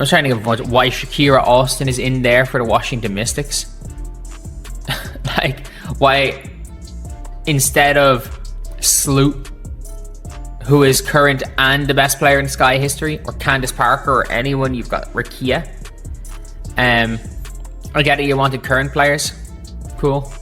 I'm trying to think of why Shakira Austin is in there for the Washington Mystics. Like, why instead of Sloot, who is current and the best player in Sky history, or Candace Parker, or anyone, you've got Rakia. I get it, you wanted current players. Cool.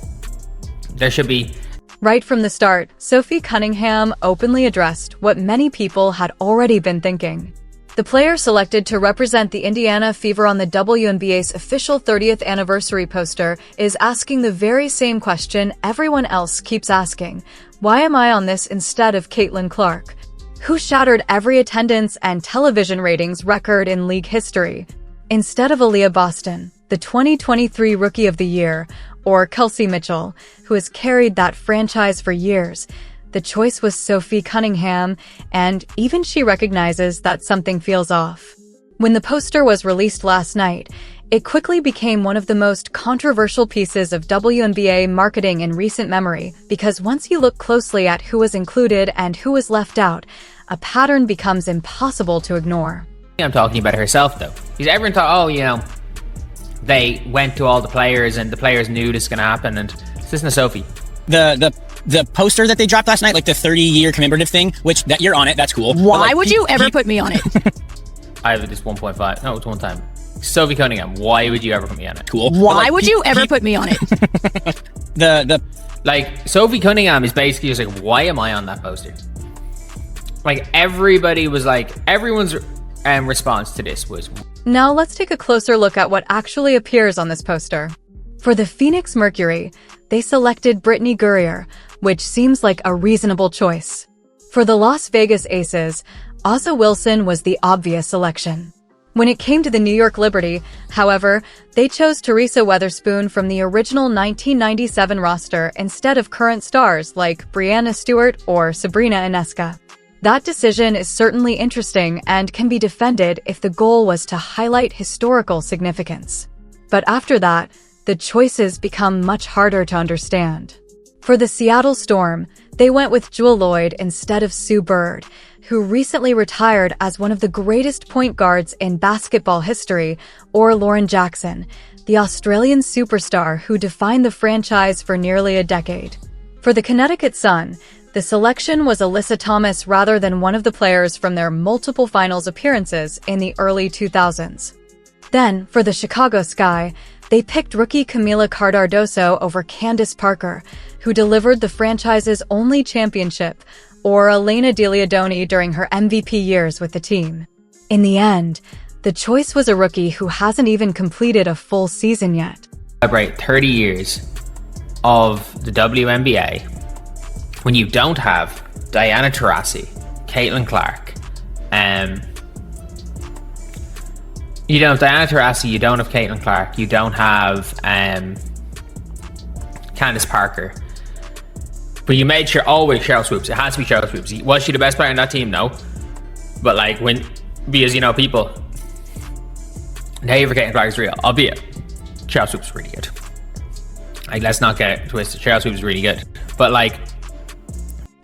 There should be... Right from the start, Sophie Cunningham openly addressed what many people had already been thinking. The player selected to represent the Indiana Fever on the WNBA's official 30th anniversary poster is asking the very same question everyone else keeps asking. Why am I on this instead of Caitlin Clark, who shattered every attendance and television ratings record in league history? Instead of Aaliyah Boston, the 2023 Rookie of the Year, or Kelsey Mitchell, who has carried that franchise for years, the choice was Sophie Cunningham, and even she recognizes that something feels off. When the poster was released last night, it quickly became one of the most controversial pieces of WNBA marketing in recent memory, because once you look closely at who was included and who was left out, a pattern becomes impossible to ignore. I'm talking about herself, though. Because everyone thought, oh, you know, they went to all the players and the players knew this was going to happen, and this isn't a Sophie. The poster that they dropped last night, like the 30-year commemorative thing, which that you're on it, that's cool. Why like, would you ever put me on it? I have this 1.5. No, it's one time. Sophie Cunningham, why would you ever put me on it? Cool. Why would you ever put me on it? Like, Sophie Cunningham is basically just like, why am I on that poster? Like, everybody was like, everyone's response to this was... Now let's take a closer look at what actually appears on this poster. For the Phoenix Mercury, they selected Brittany Gurrier, which seems like a reasonable choice. For the Las Vegas Aces, Asa Wilson was the obvious selection. When it came to the New York Liberty, however, they chose Teresa Weatherspoon from the original 1997 roster instead of current stars like Brianna Stewart or Sabrina Ionescu. That decision is certainly interesting and can be defended if the goal was to highlight historical significance. But after that, the choices become much harder to understand. For the Seattle Storm, they went with Jewell Loyd instead of Sue Bird, who recently retired as one of the greatest point guards in basketball history, or Lauren Jackson, the Australian superstar who defined the franchise for nearly a decade. For the Connecticut Sun, the selection was Alyssa Thomas rather than one of the players from their multiple finals appearances in the early 2000s. Then, for the Chicago Sky, they picked rookie Camila Cardardoso over Candace Parker, who delivered the franchise's only championship, or Elena Diliadoni during her MVP years with the team. In the end, the choice was a rookie who hasn't even completed a full season yet. Celebrate 30 years of the WNBA when you don't have Diana Taurasi, Caitlin Clark, you don't have Diana Taurasi, you don't have Caitlin Clark, you don't have Candace Parker. But you made sure always Cheryl Swoops. It has to be Cheryl Swoops. Was she the best player on that team? No. But like because you know people, the hate for Caitlin Clark is real. Albeit, Cheryl Swoops is really good. Like, let's not get it twisted. Cheryl Swoops is really good. But like,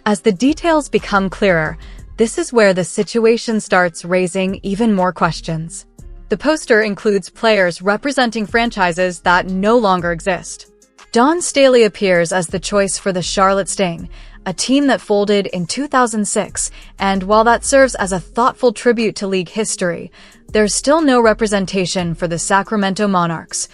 as the details become clearer, this is where the situation starts raising even more questions. The poster includes players representing franchises that no longer exist. Dawn Staley appears as the choice for the Charlotte Sting, a team that folded in 2006, and while that serves as a thoughtful tribute to league history, there's still no representation for the Sacramento Monarchs,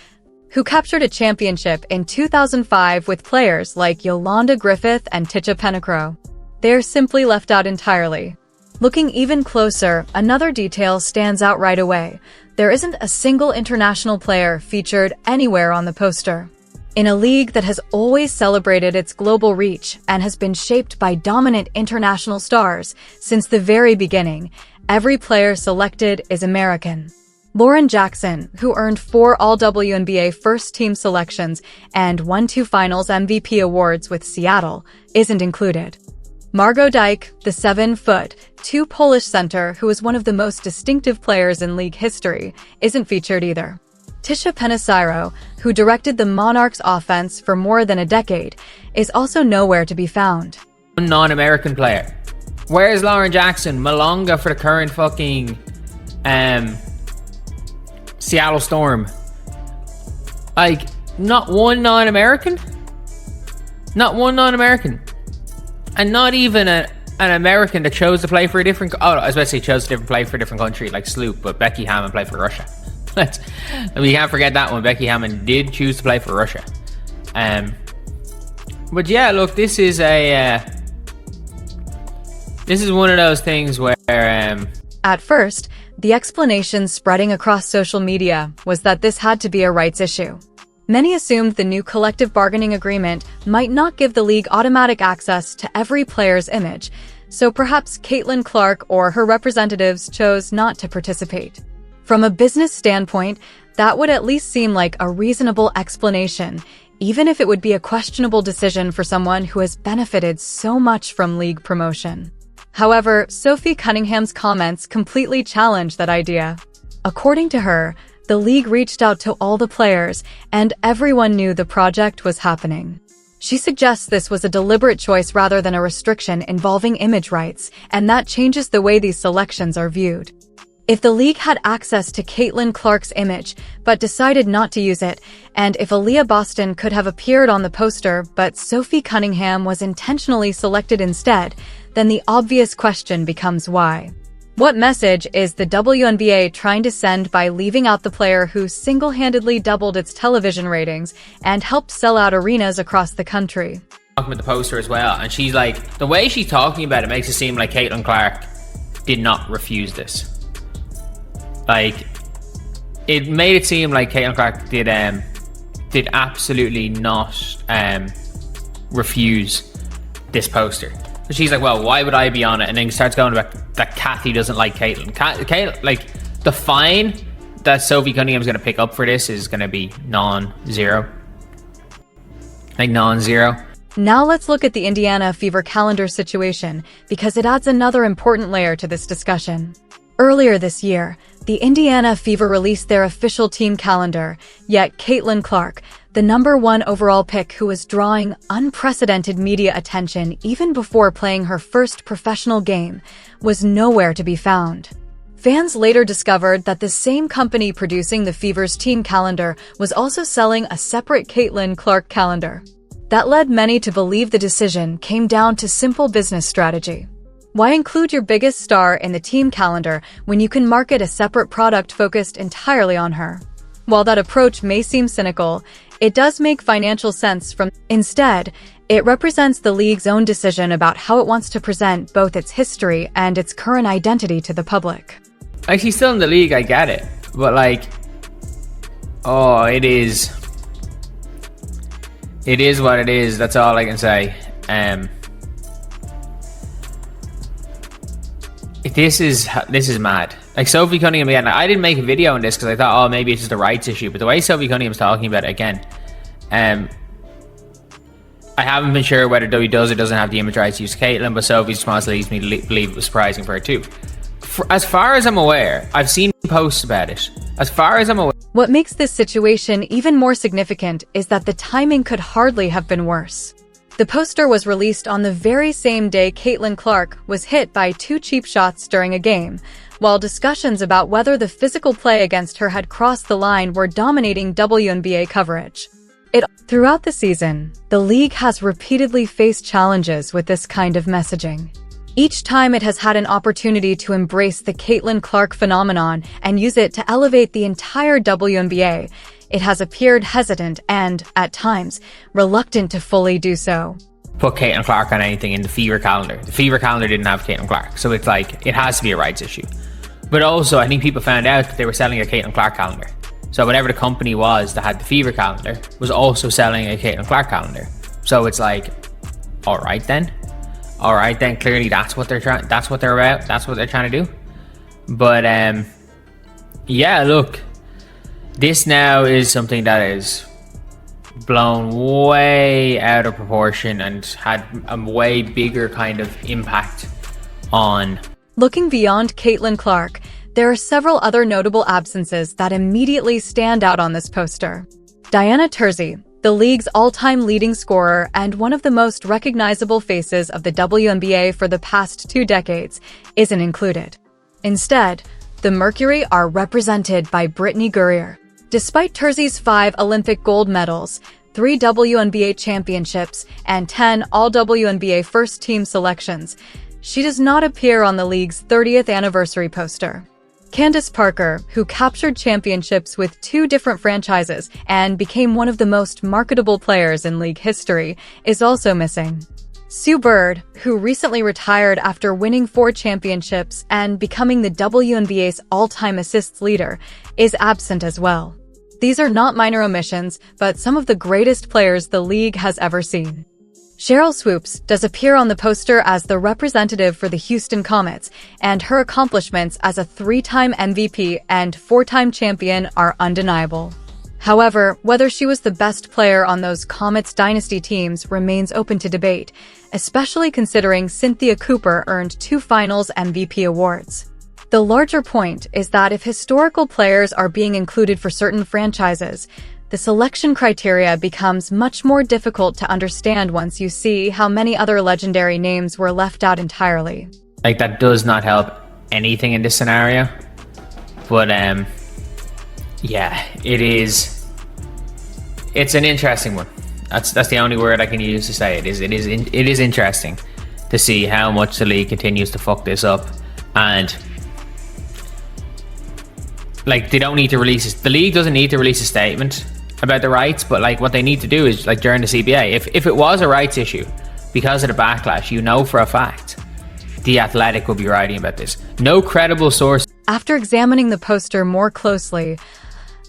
who captured a championship in 2005 with players like Yolanda Griffith and Tisha Pennicrow. They're simply left out entirely. Looking even closer, another detail stands out right away. There isn't a single international player featured anywhere on the poster. In a league that has always celebrated its global reach and has been shaped by dominant international stars since the very beginning, every player selected is American. Lauren Jackson, who earned 4 All-WNBA first-team selections and won 2 Finals MVP awards with Seattle, isn't included. Margot Dyke, the 7'2" Polish center who is one of the most distinctive players in league history, isn't featured either. Tisha Pennicrow, who directed the Monarchs offense for more than a decade, is also nowhere to be found. Non-American player. Where's Lauren Jackson? Malonga for the current fucking Seattle Storm. Like, not one non-American? Not one non-American. And not even an American that chose to play for a different... Oh, I was about to say chose to play for a different country, like Sloop, but Becky Hammond played for Russia. We can't forget that one. Becky Hammond did choose to play for Russia. But yeah, look, this is one of those things where... At first, the explanation spreading across social media was that this had to be a rights issue. Many assumed the new collective bargaining agreement might not give the league automatic access to every player's image, so perhaps Caitlin Clark or her representatives chose not to participate. From a business standpoint, that would at least seem like a reasonable explanation, even if it would be a questionable decision for someone who has benefited so much from league promotion. However, Sophie Cunningham's comments completely challenge that idea. According to her, the league reached out to all the players, and everyone knew the project was happening. She suggests this was a deliberate choice rather than a restriction involving image rights, and that changes the way these selections are viewed. If the league had access to Caitlin Clark's image, but decided not to use it, and if Aaliyah Boston could have appeared on the poster but Sophie Cunningham was intentionally selected instead, then the obvious question becomes why. What message is the WNBA trying to send by leaving out the player who single-handedly doubled its television ratings and helped sell out arenas across the country? Talking about the poster as well, and she's like, the way she's talking about it makes it seem like Caitlin Clark did not refuse this. Like, it made it seem like Caitlin Clark did absolutely not refuse this poster. So she's like, well, why would I be on it? And then starts going about that Cathy doesn't like Caitlin. Caitlin, like, the fine that Sophie Cunningham's going to pick up for this is going to be non-zero. Like, non-zero. Now let's look at the Indiana Fever calendar situation, because it adds another important layer to this discussion. Earlier this year, the Indiana Fever released their official team calendar, yet Caitlin Clark, the #1 overall pick who was drawing unprecedented media attention even before playing her first professional game, was nowhere to be found. Fans later discovered that the same company producing the Fever's team calendar was also selling a separate Caitlin Clark calendar. That led many to believe the decision came down to simple business strategy. Why include your biggest star in the team calendar when you can market a separate product focused entirely on her? While that approach may seem cynical, it does make financial sense Instead, it represents the league's own decision about how it wants to present both its history and its current identity to the public. Like, she's still in the league, I get it. But, like, oh, it is what it is. That's all I can say. This is mad. Like, Sophie Cunningham, again, I didn't make a video on this because I thought, oh, maybe it's just a rights issue. But the way Sophie Cunningham's talking about it again, I haven't been sure whether WWE does or doesn't have the image rights to use Caitlin, but Sophie's response leads me to believe it was surprising for her too. As far as I'm aware, I've seen posts about it. As far as I'm aware... What makes this situation even more significant is that the timing could hardly have been worse. The poster was released on the very same day Caitlin Clark was hit by 2 cheap shots during a game, while discussions about whether the physical play against her had crossed the line were dominating WNBA coverage. Throughout the season, the league has repeatedly faced challenges with this kind of messaging. Each time it has had an opportunity to embrace the Caitlin Clark phenomenon and use it to elevate the entire WNBA, it has appeared hesitant and, at times, reluctant to fully do so. Put Caitlin Clark on anything in the Fever calendar. The Fever calendar didn't have Caitlin Clark, so it's like, it has to be a rights issue. But also, I think people found out that they were selling a Caitlin Clark calendar. So whatever the company was that had the Fever calendar was also selling a Caitlin Clark calendar. So it's like, all right then. Clearly that's what they're trying. That's what they're about. That's what they're trying to do. But yeah, look, this now is something that is blown way out of proportion and had a way bigger kind of impact on. Looking beyond Caitlin Clark, there are several other notable absences that immediately stand out on this poster. Diana Taurasi, the league's all-time leading scorer and one of the most recognizable faces of the WNBA for the past 2 decades, isn't included. Instead, The Mercury are represented by Brittney Gurrier. Despite Terzi's 5 Olympic gold medals, 3 WNBA championships, and 10 All-WNBA first-team selections, she does not appear on the league's 30th anniversary poster. Candace Parker, who captured championships with 2 different franchises and became one of the most marketable players in league history, is also missing. Sue Bird, who recently retired after winning 4 championships and becoming the WNBA's all-time assists leader, is absent as well. These are not minor omissions, but some of the greatest players the league has ever seen. Sheryl Swoopes does appear on the poster as the representative for the Houston Comets, and her accomplishments as a 3-time MVP and 4-time champion are undeniable. However, whether she was the best player on those Comets dynasty teams remains open to debate, especially considering Cynthia Cooper earned 2 Finals MVP awards. The larger point is that if historical players are being included for certain franchises, the selection criteria becomes much more difficult to understand once you see how many other legendary names were left out entirely. Like, that does not help anything in this scenario. But, yeah, it's an interesting one. That's the only word I can use to say it. It is interesting to see how much the league continues to fuck this up. And, like, they don't need to release this. The league doesn't need to release a statement about the rights, but like what they need to do is, like, during the CBA, if it was a rights issue because of the backlash, you know for a fact The Athletic will be writing about this. No credible source. After examining the poster more closely,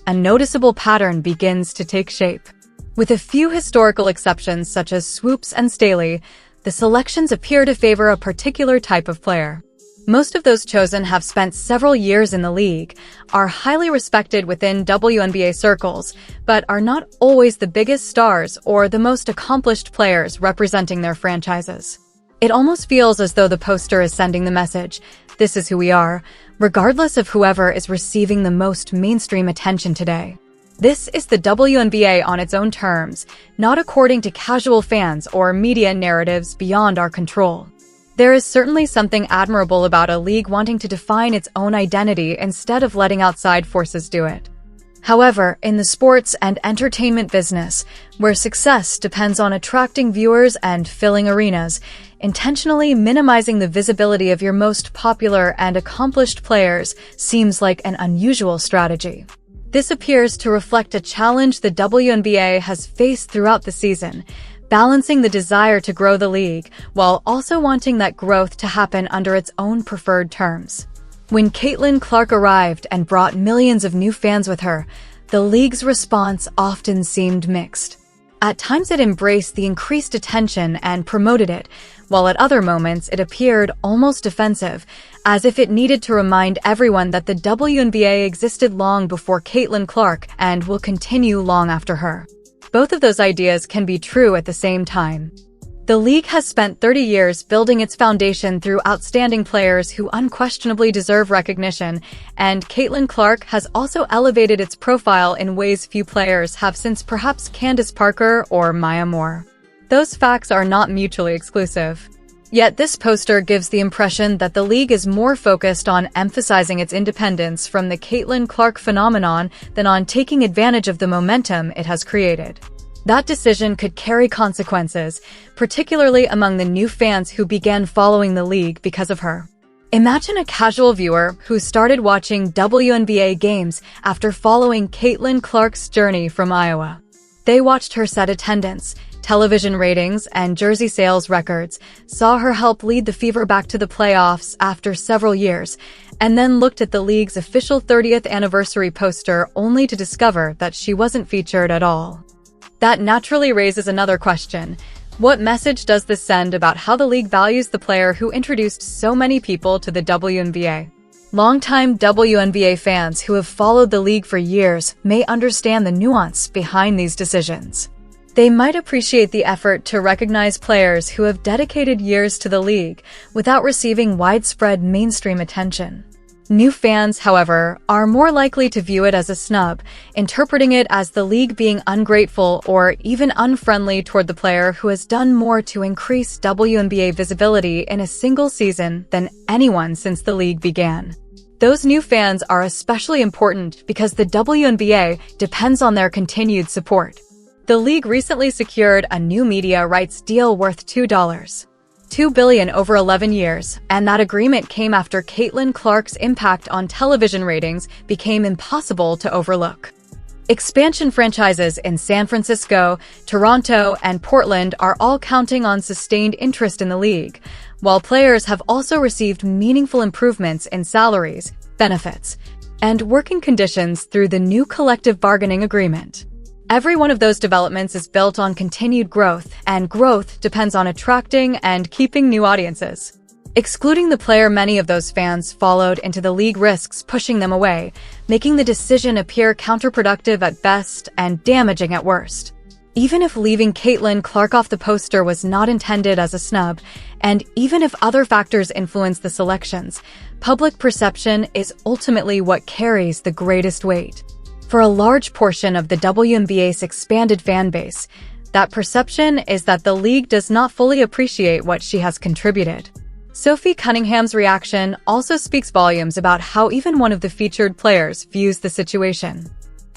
a noticeable pattern begins to take shape. With a few historical exceptions such as Swoopes and Staley, the selections appear to favor a particular type of player. Most of those chosen have spent several years in the league, are highly respected within WNBA circles, but are not always the biggest stars or the most accomplished players representing their franchises. It almost feels as though the poster is sending the message, "This is who we are," regardless of whoever is receiving the most mainstream attention today. This is the WNBA on its own terms, not according to casual fans or media narratives beyond our control. There is certainly something admirable about a league wanting to define its own identity instead of letting outside forces do it. However, in the sports and entertainment business, where success depends on attracting viewers and filling arenas, intentionally minimizing the visibility of your most popular and accomplished players seems like an unusual strategy. This appears to reflect a challenge the WNBA has faced throughout the season, balancing the desire to grow the league while also wanting that growth to happen under its own preferred terms. When Caitlin Clark arrived and brought millions of new fans with her, the league's response often seemed mixed. At times it embraced the increased attention and promoted it, while at other moments it appeared almost defensive, as if it needed to remind everyone that the WNBA existed long before Caitlin Clark and will continue long after her. Both of those ideas can be true at the same time. The league has spent 30 years building its foundation through outstanding players who unquestionably deserve recognition, and Caitlin Clark has also elevated its profile in ways few players have since perhaps Candace Parker or Maya Moore. Those facts are not mutually exclusive. Yet this poster gives the impression that the league is more focused on emphasizing its independence from the Caitlin Clark phenomenon than on taking advantage of the momentum it has created. That decision could carry consequences, particularly among the new fans who began following the league because of her. Imagine a casual viewer who started watching WNBA games after following Caitlin Clark's journey from Iowa. They watched her set attendance, television ratings, and jersey sales records, saw her help lead the Fever back to the playoffs after several years, and then looked at the league's official 30th anniversary poster only to discover that she wasn't featured at all. That naturally raises another question. What message does this send about how the league values the player who introduced so many people to the WNBA? Longtime WNBA fans who have followed the league for years may understand the nuance behind these decisions. They might appreciate the effort to recognize players who have dedicated years to the league without receiving widespread mainstream attention. New fans, however, are more likely to view it as a snub, interpreting it as the league being ungrateful or even unfriendly toward the player who has done more to increase WNBA visibility in a single season than anyone since the league began. Those new fans are especially important because the WNBA depends on their continued support. The league recently secured a new media rights deal worth $2 billion over 11 years, and that agreement came after Caitlin Clark's impact on television ratings became impossible to overlook. Expansion franchises in San Francisco, Toronto, and Portland are all counting on sustained interest in the league, while players have also received meaningful improvements in salaries, benefits, and working conditions through the new collective bargaining agreement. Every one of those developments is built on continued growth, and growth depends on attracting and keeping new audiences. Excluding the player, many of those fans followed into the league risks pushing them away, making the decision appear counterproductive at best and damaging at worst. Even if leaving Caitlin Clark off the poster was not intended as a snub, and even if other factors influence the selections, public perception is ultimately what carries the greatest weight. For a large portion of the WNBA's expanded fan base, that perception is that the league does not fully appreciate what she has contributed. Sophie Cunningham's reaction also speaks volumes about how even one of the featured players views the situation.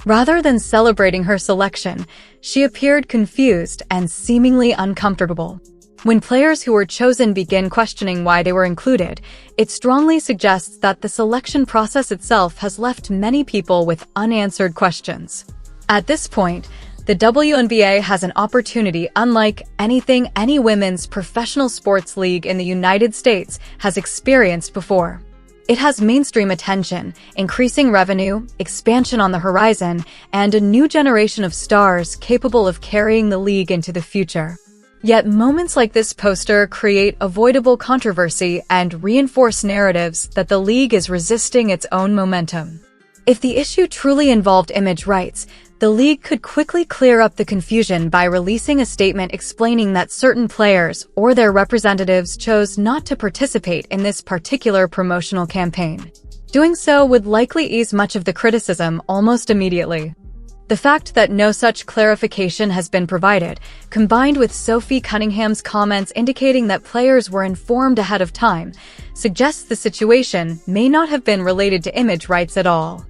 Rather than celebrating her selection, she appeared confused and seemingly uncomfortable. When players who were chosen begin questioning why they were included, it strongly suggests that the selection process itself has left many people with unanswered questions. At this point, the WNBA has an opportunity unlike anything any women's professional sports league in the United States has experienced before. It has mainstream attention, increasing revenue, expansion on the horizon, and a new generation of stars capable of carrying the league into the future. Yet moments like this poster create avoidable controversy and reinforce narratives that the league is resisting its own momentum. If the issue truly involved image rights, the league could quickly clear up the confusion by releasing a statement explaining that certain players or their representatives chose not to participate in this particular promotional campaign. Doing so would likely ease much of the criticism almost immediately. The fact that no such clarification has been provided, combined with Sophie Cunningham's comments indicating that players were informed ahead of time, suggests the situation may not have been related to image rights at all.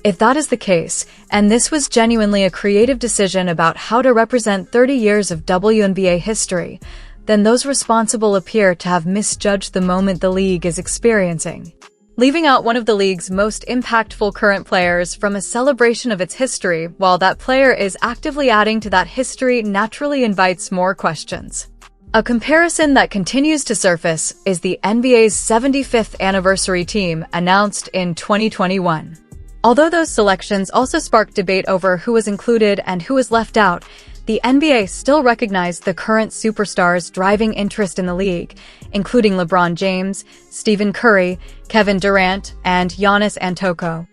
If that is the case, and this was genuinely a creative decision about how to represent 30 years of WNBA history, then those responsible appear to have misjudged the moment the league is experiencing. Leaving out one of the league's most impactful current players from a celebration of its history while that player is actively adding to that history naturally invites more questions. A comparison that continues to surface is the NBA's 75th anniversary team announced in 2021. Although those selections also sparked debate over who was included and who was left out, the NBA still recognized the current superstars driving interest in the league, including LeBron James, Stephen Curry, Kevin Durant, and Giannis Antetokounmpo.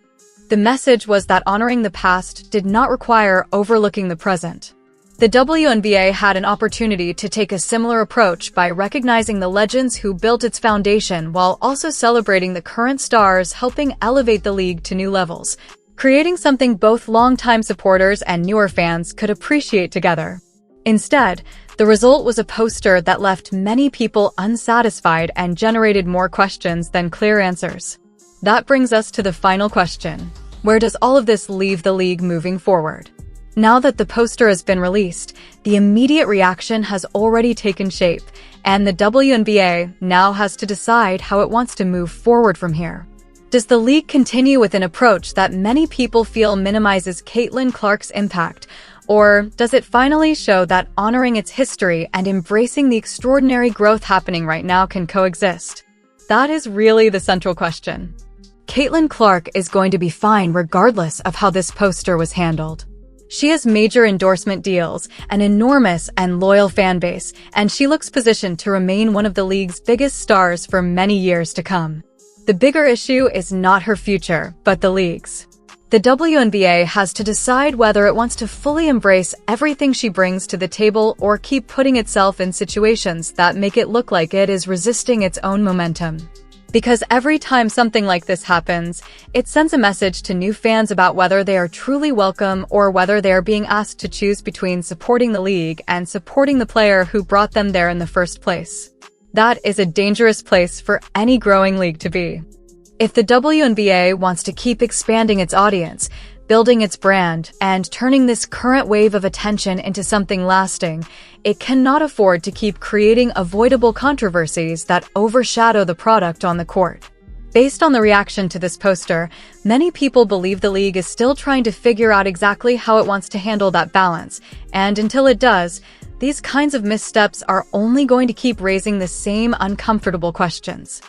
The message was that honoring the past did not require overlooking the present. The WNBA had an opportunity to take a similar approach by recognizing the legends who built its foundation while also celebrating the current stars helping elevate the league to new levels, creating something both longtime supporters and newer fans could appreciate together. Instead, the result was a poster that left many people unsatisfied and generated more questions than clear answers. That brings us to the final question. Where does all of this leave the league moving forward? Now that the poster has been released, the immediate reaction has already taken shape, and the WNBA now has to decide how it wants to move forward from here. Does the league continue with an approach that many people feel minimizes Caitlin Clark's impact, or does it finally show that honoring its history and embracing the extraordinary growth happening right now can coexist? That is really the central question. Caitlin Clark is going to be fine regardless of how this poster was handled. She has major endorsement deals, an enormous and loyal fan base, and she looks positioned to remain one of the league's biggest stars for many years to come. The bigger issue is not her future, but the league's. The WNBA has to decide whether it wants to fully embrace everything she brings to the table or keep putting itself in situations that make it look like it is resisting its own momentum. Because every time something like this happens, it sends a message to new fans about whether they are truly welcome or whether they are being asked to choose between supporting the league and supporting the player who brought them there in the first place. That is a dangerous place for any growing league to be. If the WNBA wants to keep expanding its audience, building its brand, and turning this current wave of attention into something lasting, it cannot afford to keep creating avoidable controversies that overshadow the product on the court. Based on the reaction to this poster, many people believe the league is still trying to figure out exactly how it wants to handle that balance, and until it does, these kinds of missteps are only going to keep raising the same uncomfortable questions.